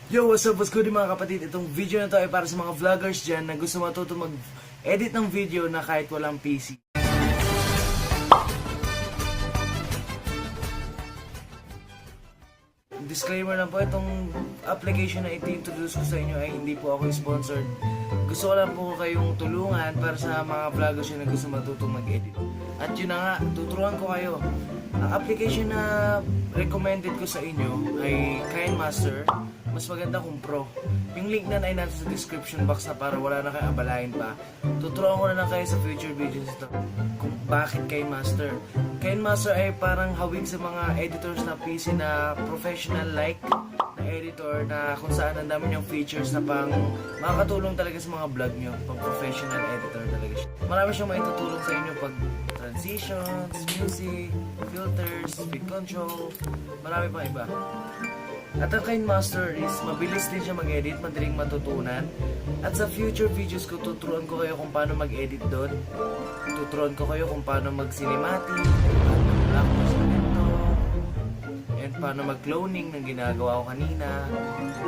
Yo, what's up, what's good mga kapatid? Itong video na to ay para sa mga vloggers dyan na gusto matuto mag-edit ng video na kahit walang PC. Disclaimer lang po, itong application na iti-introduce ko sa inyo ay hindi po ako sponsored. Gusto ko lang po kayong tulungan para sa mga vloggers na gusto matutong mag-edit. At yun na nga, tuturuan ko kayo. Ang application na recommended ko sa inyo ay KineMaster. Mas maganda kung Pro. Yung link na ay nasa sa description box na para wala na kayong abalahin pa. Tuturuan ko na lang kayo sa future videos ito kung bakit KineMaster. KineMaster ay parang hawig sa mga editors na PC na professional like na editor na kung saan ang dami niyang features na pang makakatulong talaga sa mga vlog nyo. Pang professional editor talaga siya. Marami siyang maitutulong sa inyo pag transitions, music, filters, speed control, marami pang iba. At ang KineMaster is mabilis din siya mag-edit, madaling matutunan. At sa future videos ko, tuturuan ko kayo kung paano mag-edit doon. Tuturuan ko kayo kung paano mag-cinematic, paano mag-black and paano mag-cloning ng ginagawa ko kanina,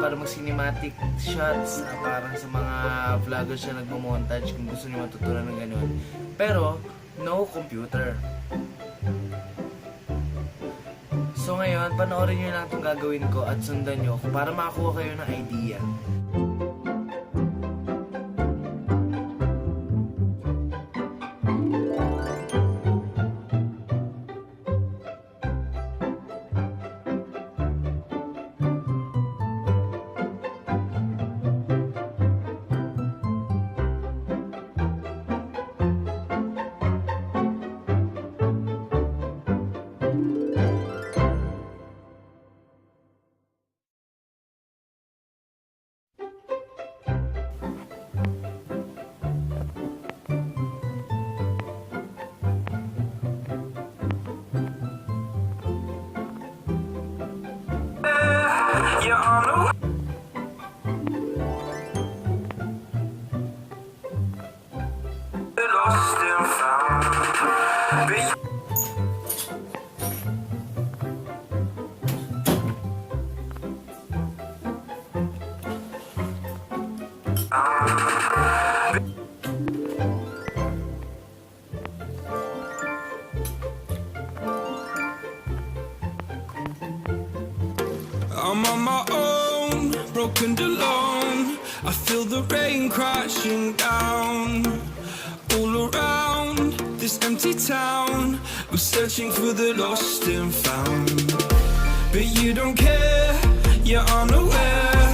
paano mag-cinematic shots, parang sa mga vloggers na nagmo-montage kung gusto niyo matutunan ng ganun. Pero, no computer. So ngayon, panoorin nyo lang itong gagawin ko at sundan nyo para makakuha kayo ng idea. I'm on my own, broken alone. I feel the rain crashing down all around this empty town. I'm searching for the lost and found, but you don't care, you're unaware.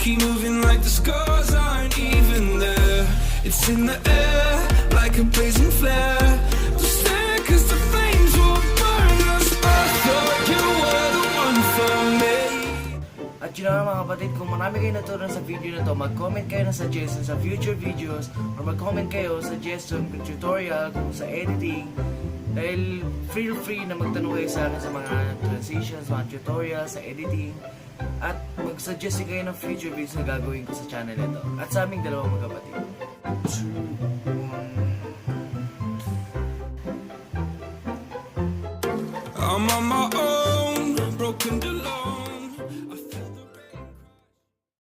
Keep moving like the scars aren't even there. It's in the air like a blazing flare. Don't stare 'cause the flames will burn us. I thought you were the one for me. At yun na mga kapatid, kung marami kayo natutunan sa video na to, mag-comment kayo ng suggestion sa future videos or mag-comment kayo suggestion kung tutorial, kung sa editing. Dahil feel free na magtanong kayo sa akin sa mga transitions, mga tutorials, sa editing. At mag-suggest kayo ng future videos na gagawin ko sa channel ito. At sa aming dalawang magkapatid. 2, 1. I'm on my own.